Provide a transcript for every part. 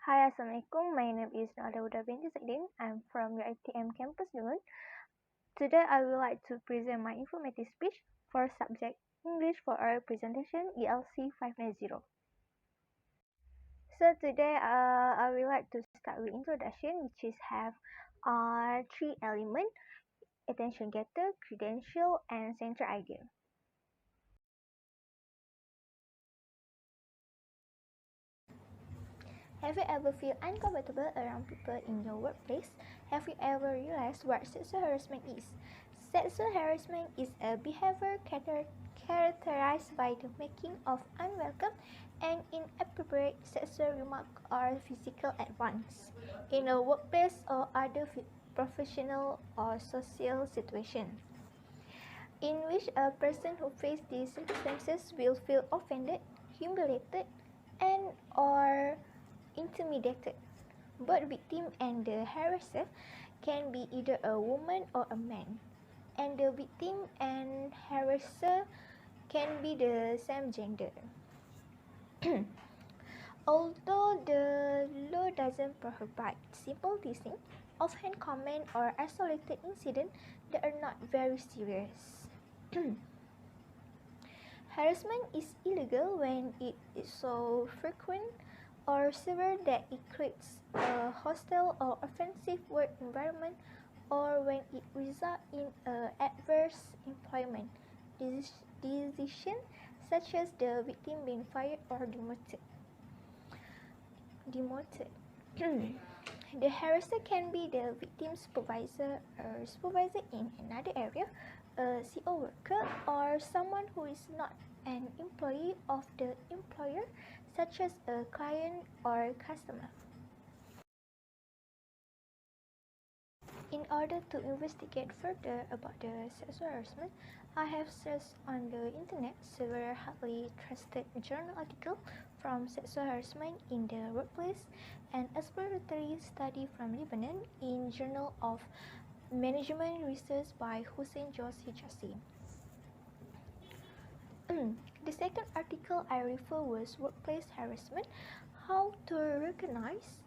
Hi, Assalamualaikum. My name is Nada binti Zaidin. I'm from your ITM campus Dungun. Today, I would like to present my informative speech for subject English for our presentation ELC 590. So today, I would like to start with introduction, which is have three elements: attention getter, credential, and central idea. Have you ever feel uncomfortable around people in your workplace? Have you ever realized what sexual harassment is? Sexual harassment is a behavior characterized by the making of unwelcome and inappropriate sexual remark or physical advance in a workplace or other professional or social situation, in which a person who faces these circumstances will feel offended, humiliated, and or intimidated. Both victim and the harasser can be either a woman or a man, and the victim and harasser can be the same gender. Although the law doesn't prohibit simple teasing, offhand comment or isolated incident, they are not very serious. Harassment is illegal when it is so frequent or severe that it creates a hostile or offensive work environment, or when it results in an adverse employment decision, such as the victim being fired or demoted. The harasser can be the victim's supervisor or supervisor in another area, a CO worker, or someone who is not an employee of the employer, such as a client or customer. In order to investigate further about the sexual harassment, I have searched on the internet several highly trusted journal articles from sexual harassment in the workplace, and exploratory study from Lebanon in Journal of Management Research by Hussein Jos Hijazi. The second article I refer was Workplace Harassment, How to Recognize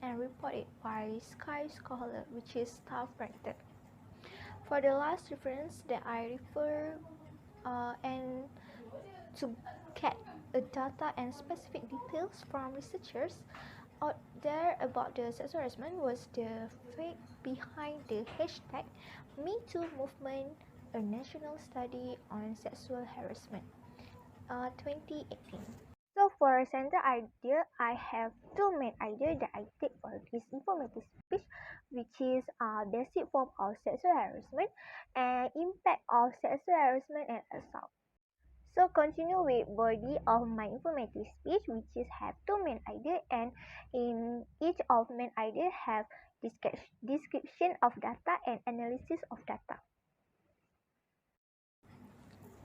and Report It by Sky Scholar, which is staff writer. For the last reference that I refer and to get data and specific details from researchers out there about the sexual harassment was the fact behind the hashtag #MeToo movement, a national study on sexual harassment, 2018. So for central idea, I have two main ideas that I take for this informative speech, which is basic form of sexual harassment and impact of sexual harassment and assault. So continue with body of my informative speech, which is have two main ideas, and in each of main idea have description of data and analysis of data.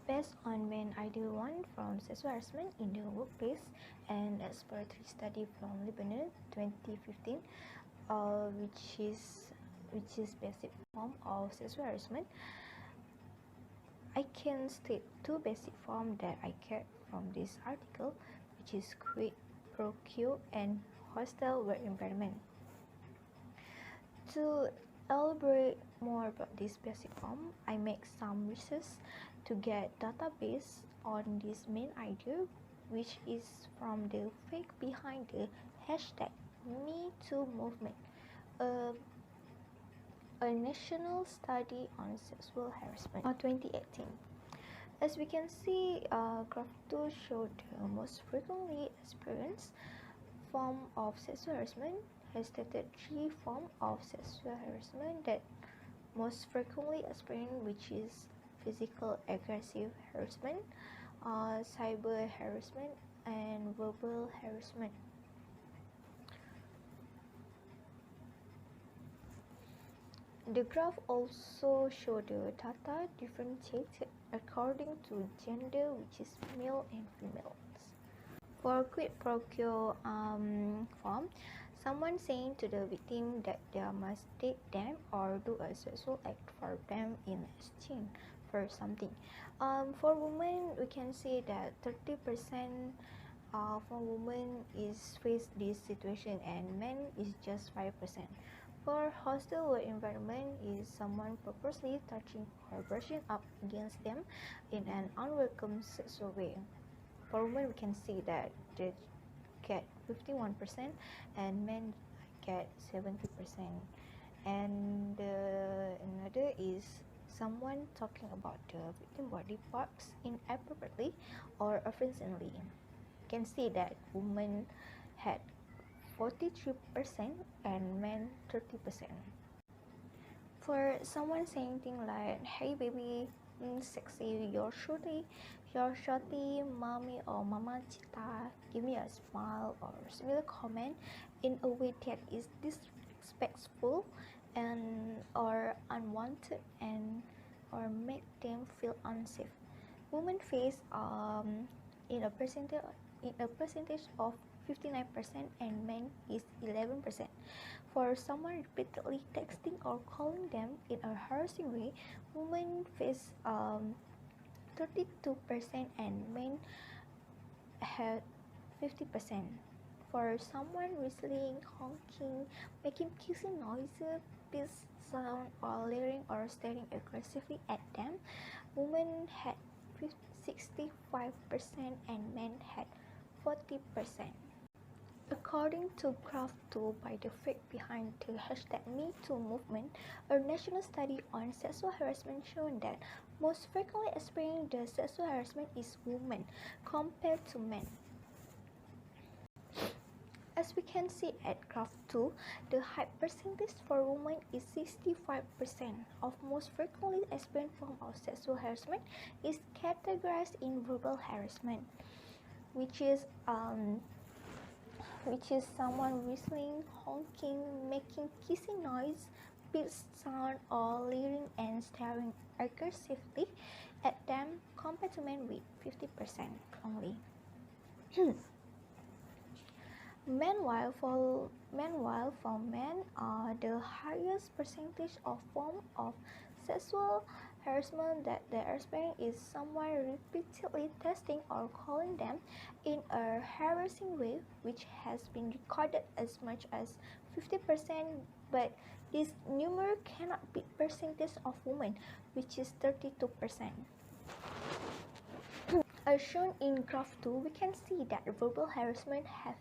Based on main idea 1 from sexual harassment in the workplace and exploratory study from Lebanon 2015, which is basic form of sexual harassment, I can state two basic forms that I get from this article, which is quid pro quo and hostile work environment. To elaborate more about this basic form, I make some research to get database on this main idea, which is from the fact behind the hashtag #MeToo movement, a national study on sexual harassment of 2018. As we can see, graph 2 showed the most frequently experienced form of sexual harassment has stated three forms of sexual harassment that most frequently experienced, which is physical aggressive harassment, cyber harassment, and verbal harassment. The graph also showed the data differentiated according to gender, which is male and females. For quid pro quo form, someone saying to the victim that they must date them or do a sexual act for them in exchange for something. For women, we can see that 30% for women is face this situation and men is just 5%. For hostile work environment is someone purposely touching or brushing up against them in an unwelcome sexual way. For women, we can see that they get 51% and men get 70%. And another is someone talking about the victim body parts inappropriately or offensively. You can see that women had 43% and men 30%. For someone saying things like, "Hey baby, sexy, you're shorty, mommy or mama chita, give me a smile," or similar comment in a way that is disrespectful and or unwanted and or make them feel unsafe. Women face in a percentage of 59% and men is 11%. For someone repeatedly texting or calling them in a harassing way, women face 32% and men have 50%. For someone whistling, honking, making kissing noises, peace sound, or leering or staring aggressively at them, women had 65% and men had 40%. According to Graph 2 by the fact behind the hashtag #MeToo movement, a national study on sexual harassment showed that most frequently experiencing the sexual harassment is women compared to men. As we can see at Graph 2, the high percentage for women is 65%. Of most frequently experienced form of sexual harassment is categorized in verbal harassment, which is someone whistling, honking, making kissing noise, pitch sound, or leering and staring aggressively at them, compared to men with 50% only. Meanwhile, for men, the highest percentage of form of sexual harassment that they experience is someone repeatedly testing or calling them in a harassing way, which has been recorded as much as 50%, but this number cannot beat percentage of women, which is 32%. As shown in Graph 2, we can see that verbal harassment has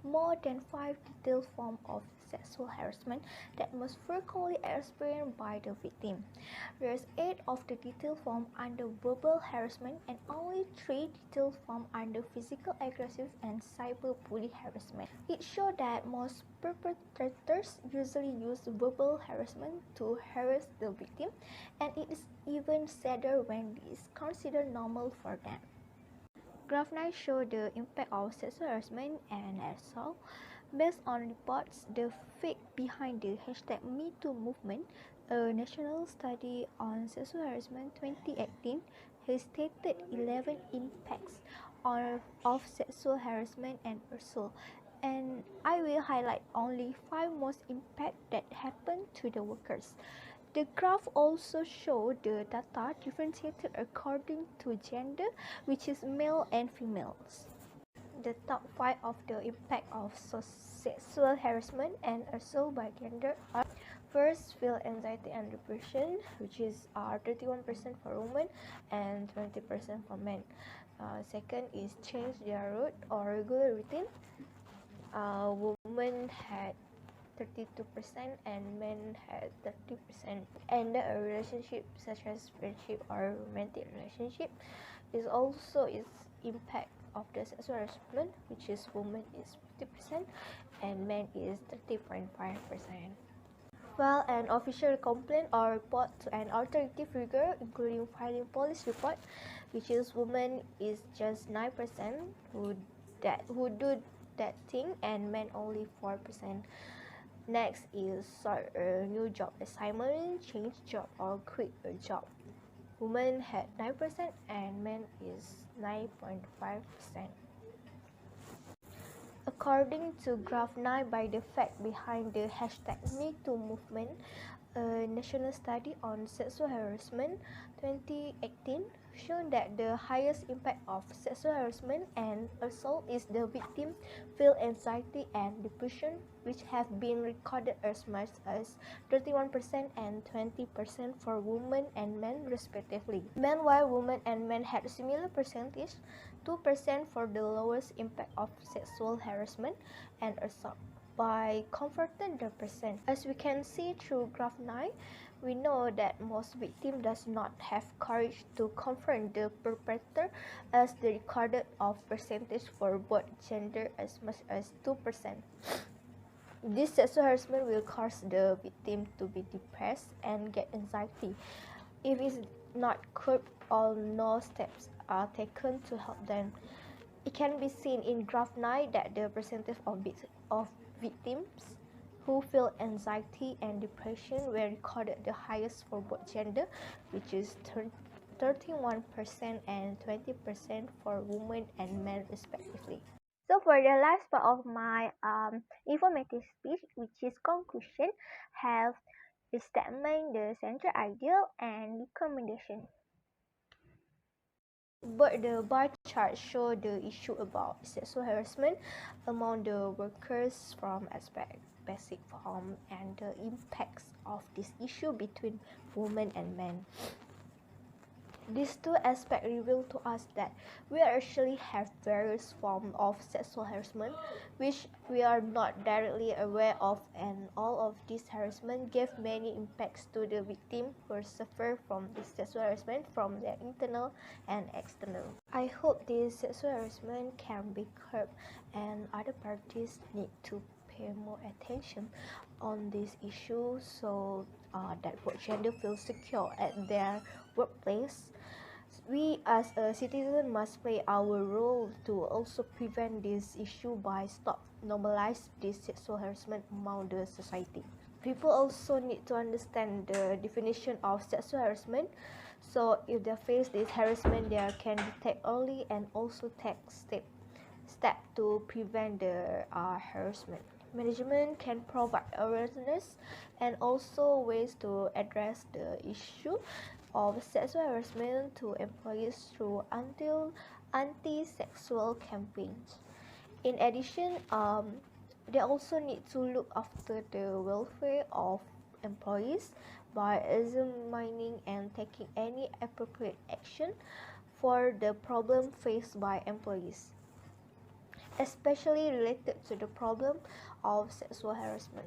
more than 5 detailed forms of sexual harassment that most frequently experienced by the victim. There is 8 of the detailed forms under verbal harassment and only 3 detailed forms under physical aggressive and cyberbully harassment. It shows that most perpetrators usually use verbal harassment to harass the victim, and it is even sadder when it is considered normal for them. Graph 9 shows the impact of sexual harassment and assault. Based on reports, the fact behind the hashtag #MeToo movement, a national study on sexual harassment 2018 has stated 11 impacts of sexual harassment and assault, and I will highlight only 5 most impact that happen to the workers. The graph also shows the data differentiated according to gender, which is male and females. The top 5 of the impact of sexual harassment and assault by gender are: first, feel anxiety and depression, which is 31% for women and 20% for men. Second is change their route or regular routine. Women had 32% and men had 30%. And a relationship such as friendship or romantic relationship is also its impact of the sexual harassment, which is women is 50% and men is 30.5%. File an official complaint or report to an authority figure, including filing police report, which is women is just 9% who do that thing and men only 4%. Next is start a new job assignment, change job or quit a job. Women had 9% and men is 9.5%. According to Graph 9 by the fact behind the hashtag #MeToo movement, A national study on sexual harassment 2018 shown that the highest impact of sexual harassment and assault is the victim feel anxiety and depression, which have been recorded as much as 31% and 20% for women and men respectively. Meanwhile, women and men had a similar percentage, 2% for the lowest impact of sexual harassment and assault. By converting the percent, as we can see through graph 9, we know that most victims does not have courage to confront the perpetrator, as the recorded of percentage for both gender as much as 2%. This sexual harassment will cause the victim to be depressed and get anxiety if it's not curbed or no steps are taken to help them. It can be seen in graph 9 that the percentage of victims who feel anxiety and depression were recorded the highest for both gender, which is 31% and 20% for women and men respectively. So for the last part of my informative speech, which is conclusion, have the statement, the central ideal, and recommendation. But the bar chart show the issue about sexual harassment among the workers from aspect basic form and the impacts of this issue between women and men. These two aspects reveal to us that we actually have various forms of sexual harassment which we are not directly aware of, and all of this harassment gave many impacts to the victim who suffer from this sexual harassment from their internal and external. I hope this sexual harassment can be curbed and other parties need to pay more attention on this issue so that both gender feel secure at their workplace. We as a citizen must play our role to also prevent this issue by stop normalize this sexual harassment among the society. People also need to understand the definition of sexual harassment, so if they face this harassment they can detect early and also take step to prevent the harassment. Management can provide awareness and also ways to address the issue of sexual harassment to employees through anti-sexual campaigns. In addition, they also need to look after the welfare of employees by examining and taking any appropriate action for the problem faced by employees, especially related to the problem of sexual harassment.